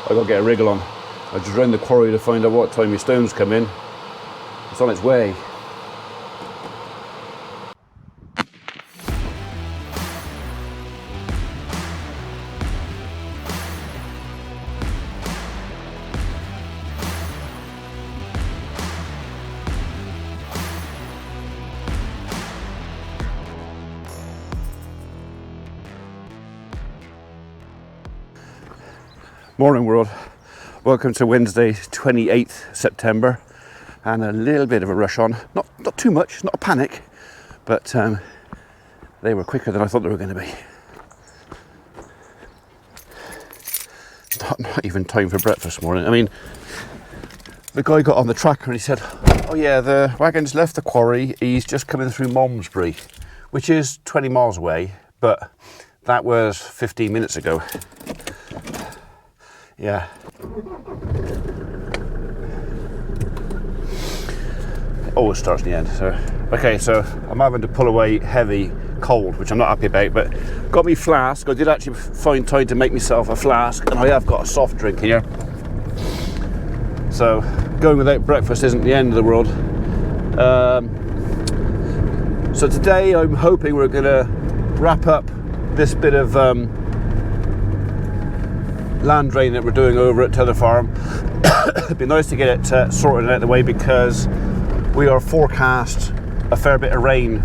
I got to get a wriggle on. I just ran the quarry to find out what time my stones come in. It's on its way. Morning world, welcome to Wednesday 28th September, and a little bit of a rush on, not too much, not a panic, but they were quicker than I thought they were going to be. Not even time for breakfast this morning. I mean, the guy got on the tracker and he said, oh yeah, the wagon's left the quarry, he's just coming through Malmesbury, which is 20 miles away, but that was 15 minutes ago. Yeah. Always starts in the end. So, okay, so I'm having to pull away heavy cold, which I'm not happy about, but got me flask. I did actually find time to make myself a flask, and I have got a soft drink here. So going without breakfast isn't the end of the world. So today I'm hoping we're going to wrap up this bit of land drain that we're doing over at Tether Farm. It'd be nice to get it sorted out of the way, because we are forecast a fair bit of rain,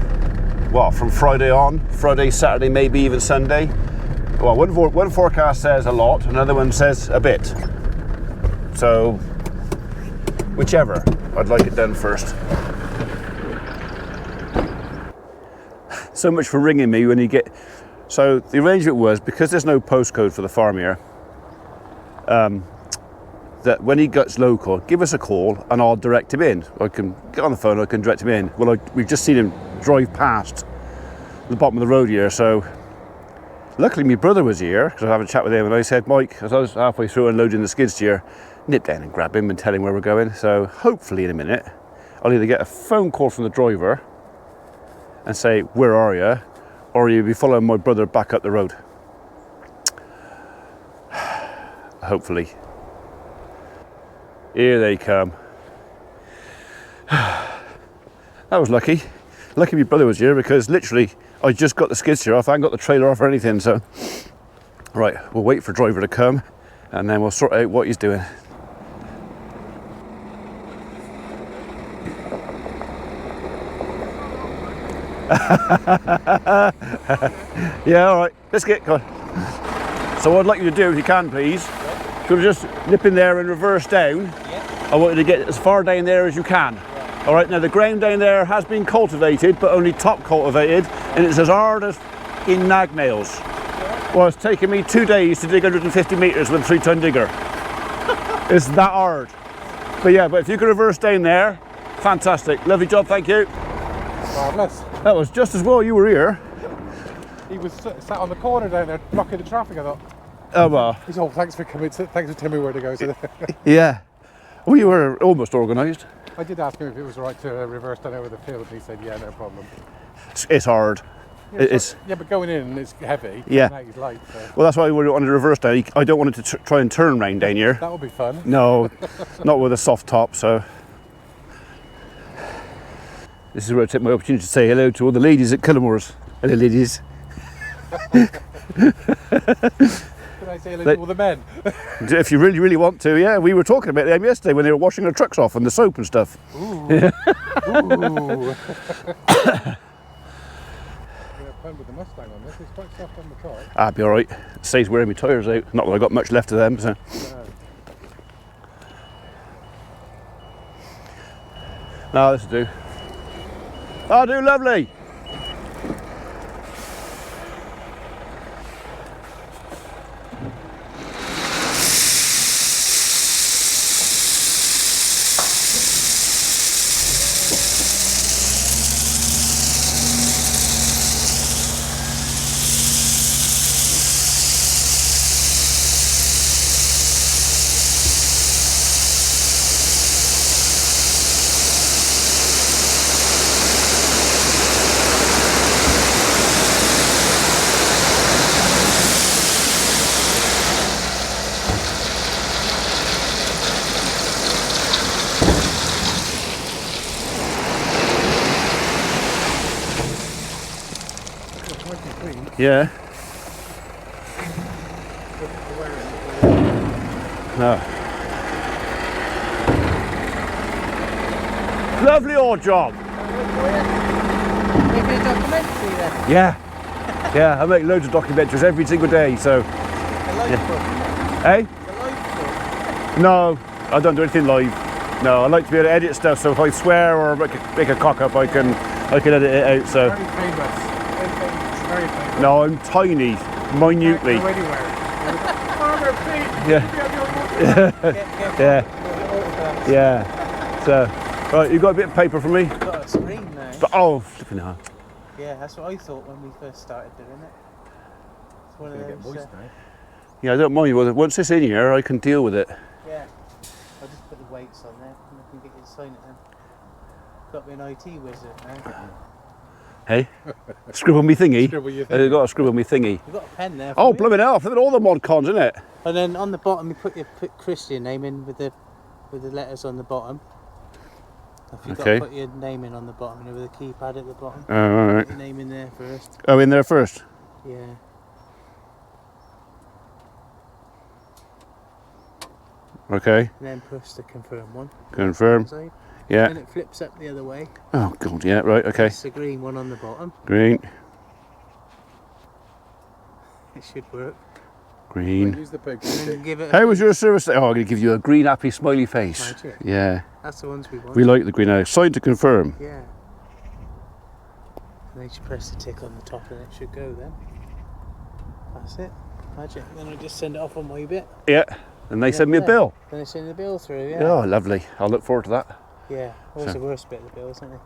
well, from Friday on, Friday, Saturday, maybe even Sunday. Well, one forecast says a lot, another one says a bit. So, whichever, I'd like it done first. So much for ringing me when you get... So the arrangement was, because there's no postcode for the farm here, that when he gets local, give us a call and I'll direct him in. I can get on the phone, I can direct him in. Well, we've just seen him drive past the bottom of the road here, so luckily my brother was here, because I was having a chat with him, and I said, Mike, as I was halfway through unloading the skid steer, nip down and grab him and tell him where we're going. So hopefully in a minute I'll either get a phone call from the driver and say, where are you, or you'll be following my brother back up the road. Hopefully. Here they come. That was lucky. Lucky my brother was here, because literally I just got the skid steer off. I haven't got the trailer off or anything, so right, we'll wait for driver to come and then we'll sort out what he's doing. Yeah, all right, let's get going. So what I'd like you to do, if you can please, should we just nip in there and reverse down? Yeah. I want you to get as far down there as you can. Yeah. All right, now the ground down there has been cultivated, but only top cultivated, and it's as hard as in nag nails. Yeah. Well, it's taken me 2 days to dig 150 metres with a 3-ton digger. It's that hard. But yeah, but if you could reverse down there, fantastic. Lovely job, thank you. Marvellous. That was just as well you were here. He was sat on the corner down there blocking the traffic, I thought. Oh well. He's all, thanks for coming, thanks for telling me where to go. So Yeah. We were almost organised. I did ask him if it was right to reverse down over the field, and he said, yeah, no problem. It's hard. Yeah, it's yeah, but going in, it's heavy. Yeah. Now he's light. So. Well, that's why we wanted to reverse down. I don't want it to try and turn round down here. That would be fun. No, not with a soft top, so. This is where I take my opportunity to say hello to all the ladies at Cullimores. Hello, ladies. Can I say hello to all the men? If you really, really want to, yeah. We were talking about them yesterday when they were washing their trucks off and the soap and stuff. Ooh. Ooh. Fun with the Mustang on this. It's quite soft on the car. I'll be all right. It saves wearing my tyres out. Not that I got much left of them. So. No, this will do. I'll do, lovely. Yeah. No. Lovely old job. Maybe a documentary then. Yeah. Yeah, I make loads of documentaries every single day, so. A live book. Hey? A live book. No, I don't do anything live. No, I like to be able to edit stuff, so if I swear or make a cock up, I can edit it out. So. Very famous. Very famous. No, I'm tiny, minutely. Go anywhere. Farmer Pete. Yeah. Yeah. Yeah. So, right, you got a bit of paper for me? You've got a screen now. But, oh, flipping hell. Yeah, that's what I thought when we first started doing it. It's one of Gonna get those. moist now. Yeah, I don't mind. Well, once it's in here, I can deal with it. Yeah. I'll just put the weights on there and I can get you to sign it then. Got to be an IT wizard now. Hey, scribble me thingy. Scribble your I've got to scribble me thingy. You've got a pen there. Oh, for me. blooming hell! Look at all the mod cons, isn't it? And then on the bottom you put Christian name in with the letters on the bottom. If you've Okay. got to put your name in on the bottom, with a keypad at the bottom. Oh, all right. Put your name in there first. Oh, in there first. Yeah. Okay. And then push the confirm one. Confirm. Side. Yeah. Then it flips up the other way. Oh god. Yeah. Right. Okay. It's the green one on the bottom. Green. It should work. Green. Use the poker And then stick. give it. How was your service? Oh, I'm going to give you a green happy smiley face. Magic. Yeah. That's the ones we want. We like the green. Now, sign to confirm. Yeah. And then you press the tick on the top and it should go then. That's it. Magic. Then I just send it off on my bit. Yeah. And they Yeah, send me a yeah. bill. Then I send the bill through, yeah. Oh, lovely. I'll look forward to that. Yeah. Always So- the worst bit of the bill, isn't it?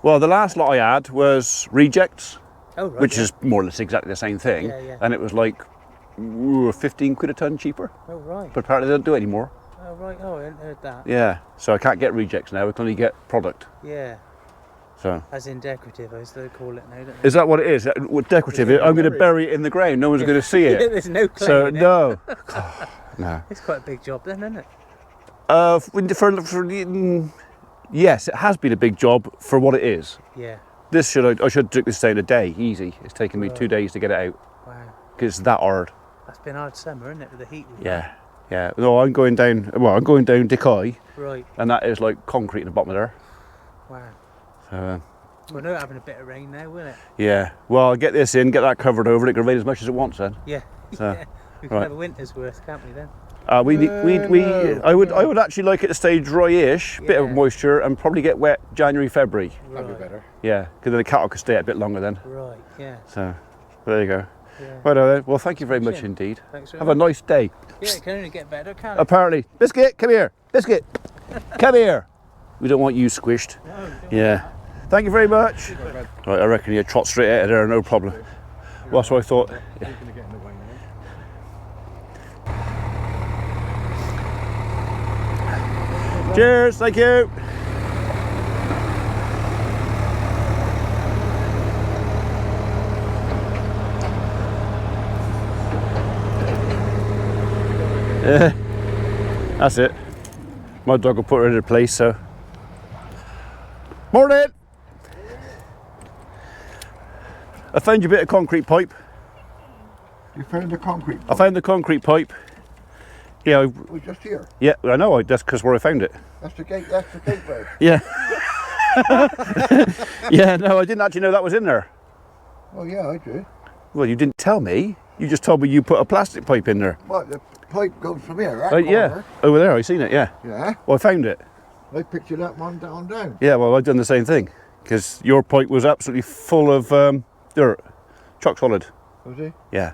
Well, the last lot I had was rejects, Oh, right. which yeah. is more or less exactly the same thing. Yeah, yeah. And it was like 15 quid a tonne cheaper. Oh, right. But apparently they don't do it anymore. Oh, right. Oh, I hadn't heard that. Yeah. So I can't get rejects now. I can only get product. Yeah. So. As in decorative, as they call it now, don't they? Is that what it is? What decorative? I'm going to bury it in the ground. No one's going to see Yeah, it. there's no clay So in it. no. No. It's quite a big job then, isn't it? Yes, it has been a big job for what it is. Yeah. This I should take this day in a day, easy. It's taken me 2 days to get it out Wow. because it's that hard. That's been hard summer, isn't it, with the heat? we've Yeah, yeah. No, I'm going down. Well, I'm going down Dickeye, had? Right. and that is like concrete in the bottom of there. Wow. So We're not having a bit of rain now, will it? yeah. Well, I'll get this in, get that covered over. It can rain as much as it wants then. Yeah. So, Yeah. We can right. have a winter's worth, can't we then? I would actually like it to stay dry-ish, bit of Yeah. moisture, and probably get wet January, February. That'd be Right. better. Yeah, because then the cattle can stay out a bit longer then. Right, yeah. So there you go. Yeah. Well, well, thank you very much Chin. indeed. Thanks very Have a much. nice day. Yeah, it can only get better, can't it? Apparently, Biscuit, come here. Biscuit, come here. We don't want you squished. No, don't Yeah. Thank you very much. Right, I reckon you trot straight out of there, no problem. Well, that's what I thought. You're going to get in the way now. Cheers, thank you. Yeah, that's it. My dog will put her in her place, so. Morning! I found your bit of concrete pipe. You found the concrete I found the concrete pipe. Yeah, was just here. yeah, I know, that's because where I found it. That's the gateway. Yeah. Yeah, no, I didn't actually know that was in there. Oh yeah, I do. Well, you didn't tell me. You just told me you put a plastic pipe in there. What, the pipe goes from here, that Yeah, corner. over there, I seen it, yeah. Yeah. Well, I found it. I pictured that one down. Yeah, well, I've done the same thing. Because your pipe was absolutely full of dirt. Chock solid. Was he? Yeah.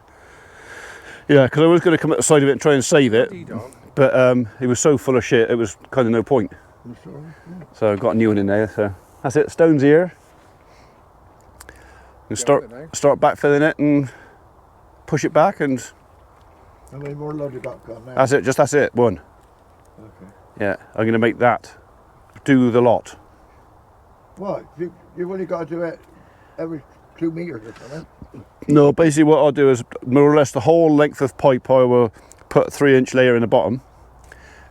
Yeah, because I was going to come at the side of it and try and save it. But it was so full of shit, it was kind of no point. You saw him? Yeah. So I've got a new one in there, so that's it. Stone's here. And start backfilling it and push it back, and How many more load you got gone now? that's it. Just that's it. One. Okay. Yeah, I'm going to make that do the lot. What? You've only got to do it every 2 meters or something? No, basically what I'll do is more or less the whole length of pipe I will put a 3-inch layer in the bottom,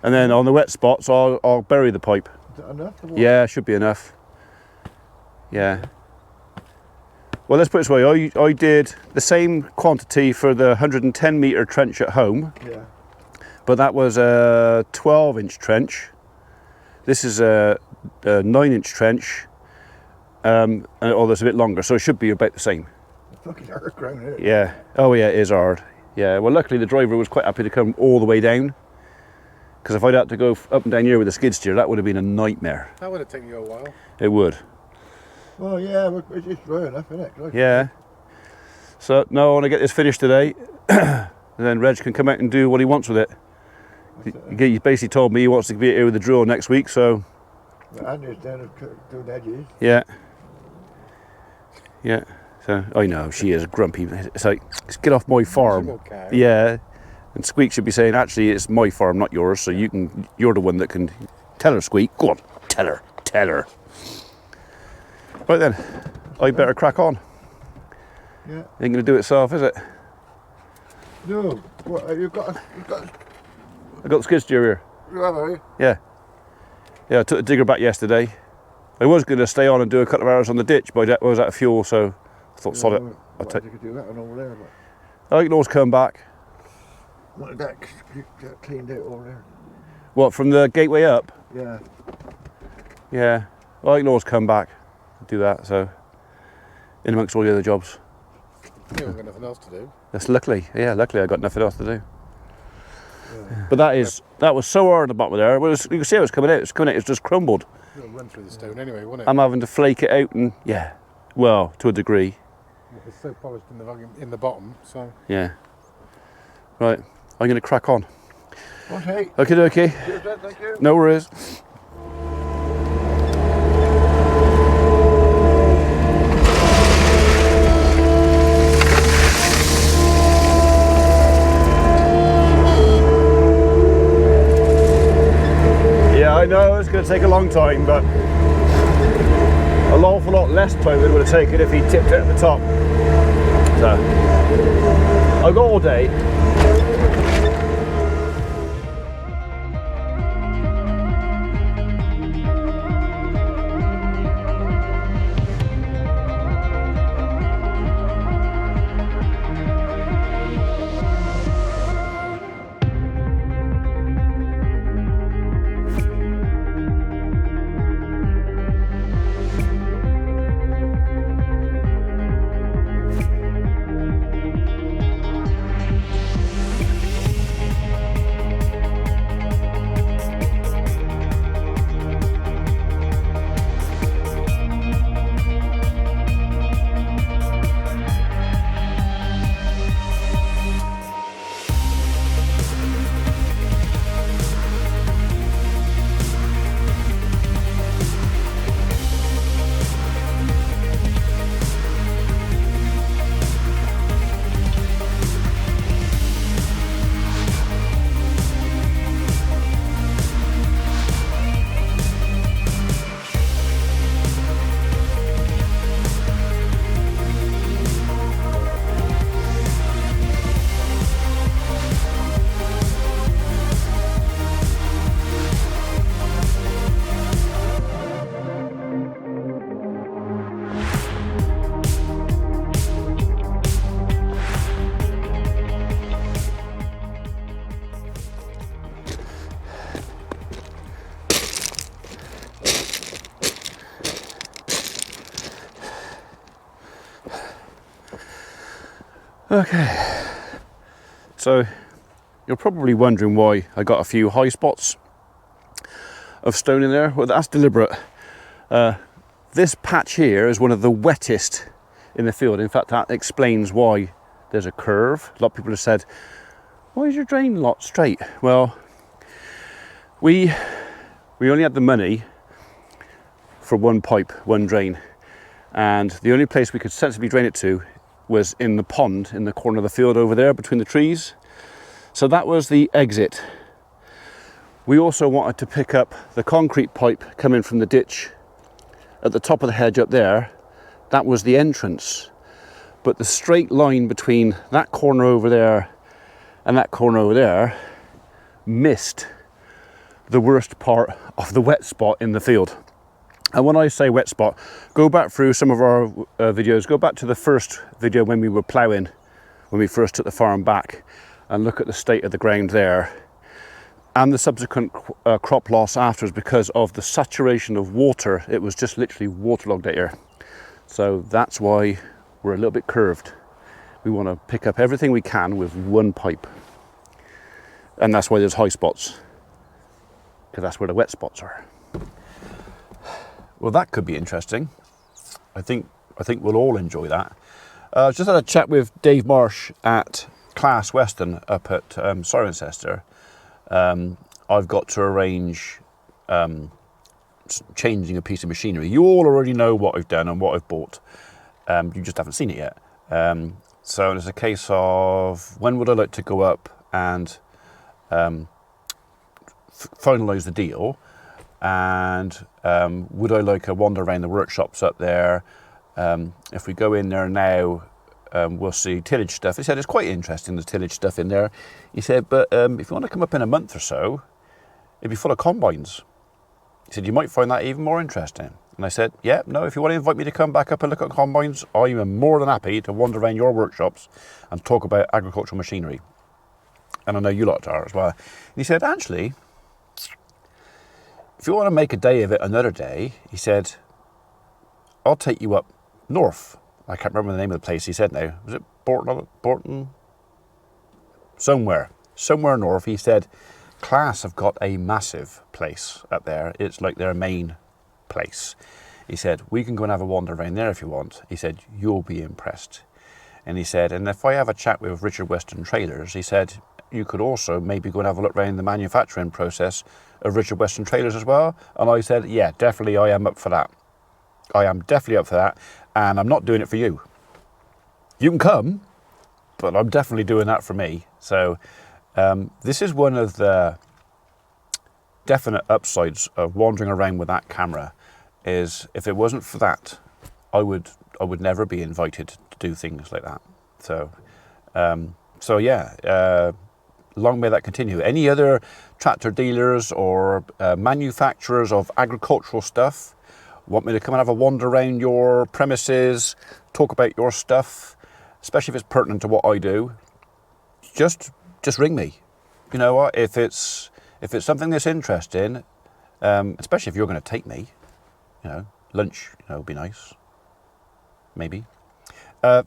and then on the wet spots I'll bury the pipe. Is that enough? Yeah, should be enough. Yeah. Well, let's put it this way. I did the same quantity for the 110 metre trench at home, Yeah. but that was a 12-inch trench. This is a 9-inch trench, although it's a bit longer, so it should be about the same. It's fucking hard ground, isn't it? Yeah. Oh yeah, it is hard. Yeah. Well, luckily the driver was quite happy to come all the way down, because if I'd had to go up and down here with a skid steer, that would have been a nightmare. That would have taken you a while. It would. Well, yeah, it's just dry enough, isn't it? Like, Yeah. So no, I want to get this finished today, and then Reg can come out and do what he wants with it. He basically told me he wants to be here with the drill next week, so Andy's down doing edges. yeah. Yeah. So I know she is grumpy. It's like, just get off my farm. Miserable cow. Yeah. And Squeak should be saying, actually, it's my farm, not yours. So you're the one that can tell her, Squeak. Go on, tell her. Right then, I better crack on. Yeah. Ain't gonna do it itself, is it? No. What, you've got. I got the skid steer here. You have, have you? Yeah. Yeah, I took the digger back yesterday. I was gonna stay on and do a couple of hours on the ditch, but I was out of fuel, so I thought, sod it. I think you could do that one over there, but I can always come back. wanted that cleaned out over there. What, from the gateway up? Yeah. Yeah. Well, I can always come back and do that, so in amongst all the other jobs. You haven't got nothing else to do. That's luckily I got nothing else to do. Yeah. But that was so hard at the bottom of there. Well, you can see how it's coming out. It's just crumbled. It'll run through the stone anyway, won't it? I'm having to flake it out, and yeah, well, to a degree. It's so polished in the bottom, so. Yeah. Right, I'm going to crack on. Okay. Okay. Cheers then, thank you. No worries. Yeah, I know it's going to take a long time, but an awful lot less time than it would have taken if he tipped it at the top. So, I've got all day. Okay, so you're probably wondering why I got a few high spots of stone in there. Well, that's deliberate. This patch here is one of the wettest in the field. In fact, that explains why there's a curve. A lot of people have said, why is your drain lot straight? Well, we only had the money for one pipe, one drain, and the only place we could sensibly drain it to was in the pond in the corner of the field over there between the trees. So that was the exit. We also wanted to pick up the concrete pipe coming from the ditch at the top of the hedge up there. That was the entrance. But the straight line between that corner over there and that corner over there missed the worst part of the wet spot in the field. And when I say wet spot, go back through some of our videos, go back to the first video when we were ploughing, when we first took the farm back, and look at the state of the ground there. And the subsequent crop loss afterwards because of the saturation of water. It was just literally waterlogged out here. So that's why we're a little bit curved. We want to pick up everything we can with one pipe. And that's why there's high spots, because that's where the wet spots are. Well, that could be interesting. I think we'll all enjoy that. Just had a chat with Dave Marsh at CLAAS Western up at Cirencester. I've got to arrange changing a piece of machinery. You all already know what I've done and what I've bought. You just haven't seen it yet. So it's a case of when would I like to go up and finalise the deal, and would I like a wander around the workshops up there? If we go in there now, we'll see tillage stuff. He said it's quite interesting, the tillage stuff in there. He said, but if you want to come up in a month or so, it'd be full of combines. He said, you might find that even more interesting. And I said, yeah, no, if you want to invite me to come back up and look at combines, I am more than happy to wander around your workshops and talk about agricultural machinery. And I know you lot are as well. And he said, actually, if you want to make a day of it another day, he said, I'll take you up north. I can't remember the name of the place he said now. Was it Borton? Somewhere north. He said, CLAAS have got a massive place up there. It's like their main place. He said, we can go and have a wander around there if you want. He said, you'll be impressed. And he said, and if I have a chat with Richard Western Trailers, he said, you could also maybe go and have a look around the manufacturing process of Richard Western Trailers as well. And I said, yeah, definitely I am up for that. I am definitely up for that. And I'm not doing it for you. You can come, but I'm definitely doing that for me. So this is one of the definite upsides of wandering around with that camera, is if it wasn't for that, I would never be invited to do things like that. So yeah, long may that continue. Any other tractor dealers or manufacturers of agricultural stuff want me to come and have a wander around your premises, talk about your stuff, especially if it's pertinent to what I do, just ring me. You know what? If it's something that's interesting, especially if you're going to take me, you know, lunch, you know, would be nice. Maybe.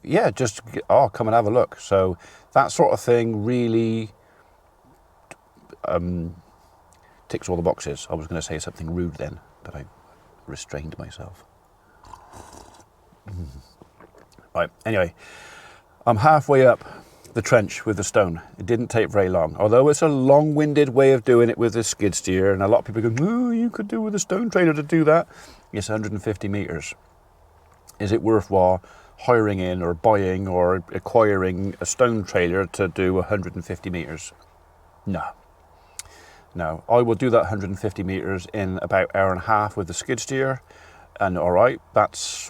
Yeah, just come and have a look. So that sort of thing really ticks all the boxes. I was going to say something rude then, but I restrained myself. Right, anyway, I'm halfway up the trench with the stone. It didn't take very long, although it's a long-winded way of doing it with the skid steer, and a lot of people go, oh, you could do with a stone trailer to do that. It's 150 metres. Is it worthwhile hiring in or buying or acquiring a stone trailer to do 150 metres? No, I will do that 150 metres in about an hour and a half with the skid steer, and all right, that's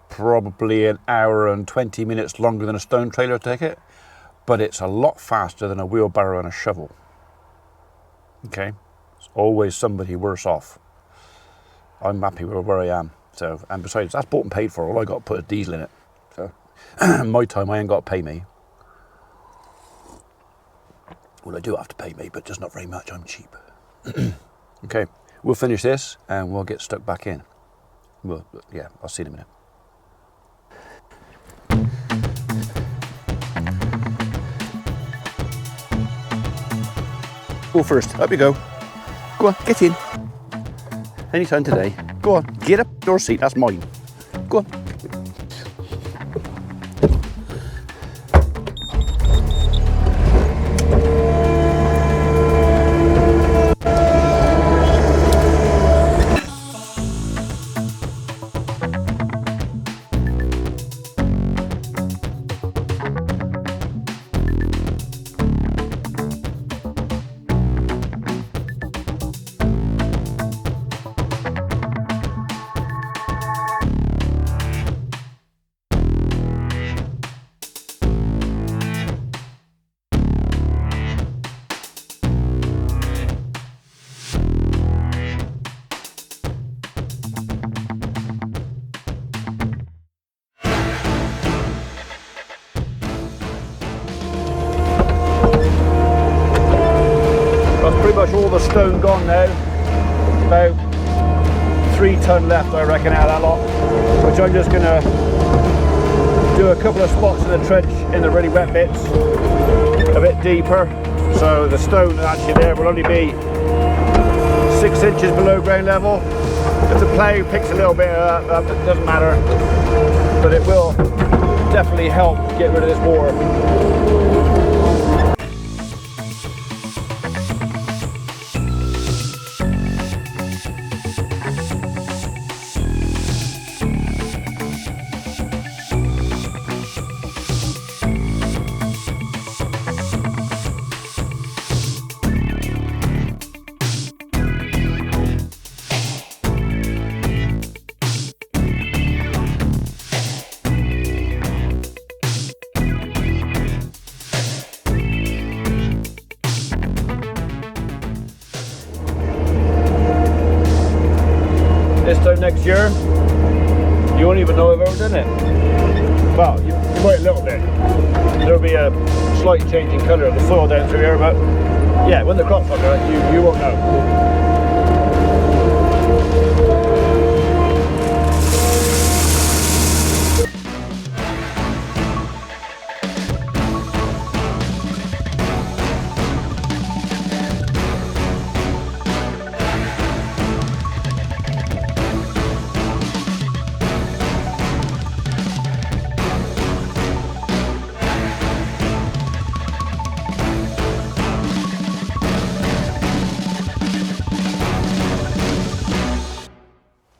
probably an hour and 20 minutes longer than a stone trailer to take it, but it's a lot faster than a wheelbarrow and a shovel. Okay, it's always somebody worse off. I'm happy with where I am. So, and besides, that's bought and paid for. All I got to put is diesel in it. So, my time, I ain't got to pay me. Well, I do have to pay me, but just not very much. I'm cheap. Okay, we'll finish this and we'll get stuck back in. Well, yeah, I'll see you in a minute. Go first. Up you go. Go on, get in. Anytime today. Go on, get up your seat. That's mine. Go on. That's pretty much all the stone gone now. About 3 ton left, I reckon, out of that lot, which I'm just gonna do a couple of spots in the trench in the really wet bits, a bit deeper, so the stone actually there will only be 6 inches below ground level. If the plough picks a little bit of that up, it doesn't matter, but it will definitely help get rid of this water. This time next year, you won't even know I've ever done it. Well, you might a little bit. There'll be a slight change in colour of the soil down through here, but yeah, when the crop's under it, you won't know.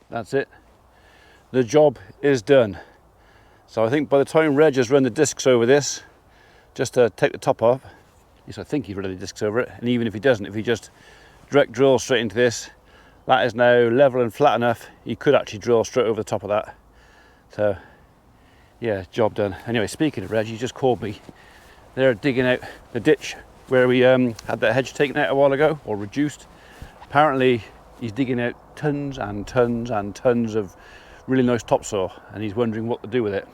That's it. The job is done. So I think by the time Reg has run the discs over this, just to take the top off, at least I think he's run the discs over it, and even if he doesn't, if he just direct drills straight into this, that is now level and flat enough, he could actually drill straight over the top of that. So yeah, job done. Anyway, speaking of Reg, he just called me. They're digging out the ditch where we had that hedge taken out a while ago, or reduced. Apparently he's digging out tons and tons and tons of really nice topsoil, and he's wondering what to do with it.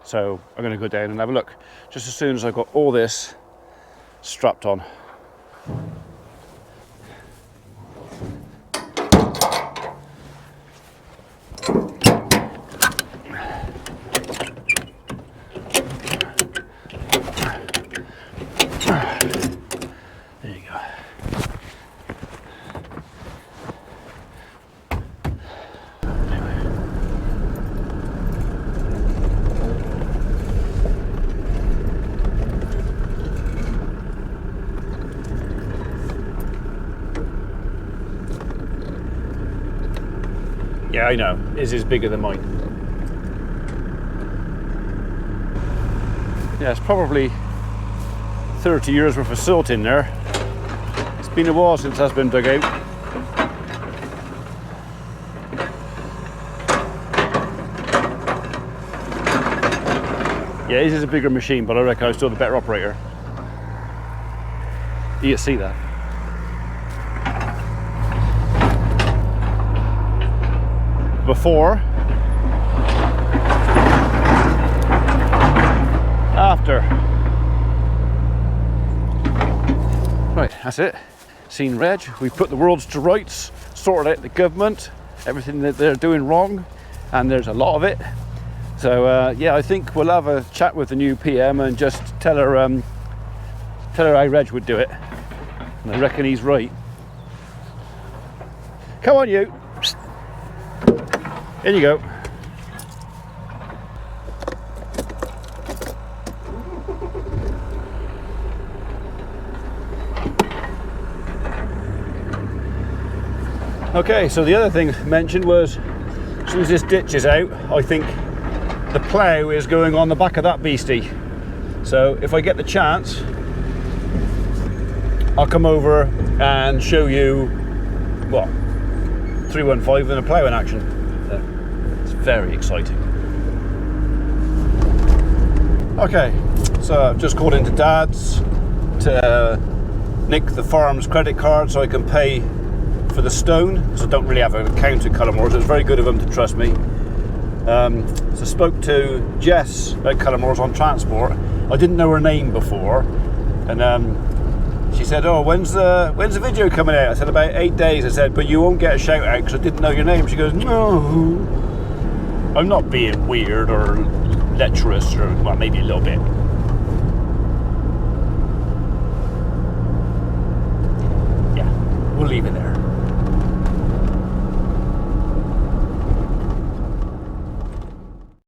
So I'm going to go down and have a look just as soon as I've got all this strapped on. There you go. Yeah, I know. His is bigger than mine. Yeah, it's probably 30 years worth of silt in there. It's been a while since that's been dug out. Yeah, his is a bigger machine, but I reckon I'm still the better operator. You see that? Before, after. Right, that's it. Seen Reg. We've put the world to rights, sorted out the government, everything that they're doing wrong, and there's a lot of it. So yeah, I think we'll have a chat with the new PM and just tell her how Reg would do it. And I reckon he's right. Come on, you. In you go. Okay, so the other thing mentioned was, as soon as this ditch is out, I think the plough is going on the back of that beastie. So if I get the chance, I'll come over and show you, well, 315 and a plough in action. It's very exciting. Okay, so I've just called into Dad's to nick the farm's credit card so I can pay for the stone, because I don't really have an account at Cullamore, so it's very good of them to trust me. So I spoke to Jess at Cullamore on transport. I didn't know her name before, and She said, "Oh, when's the video coming out?" I said, "About 8 days." I said, "But you won't get a shout out because I didn't know your name." She goes, "No, I'm not being weird or lecherous, or well, maybe a little bit."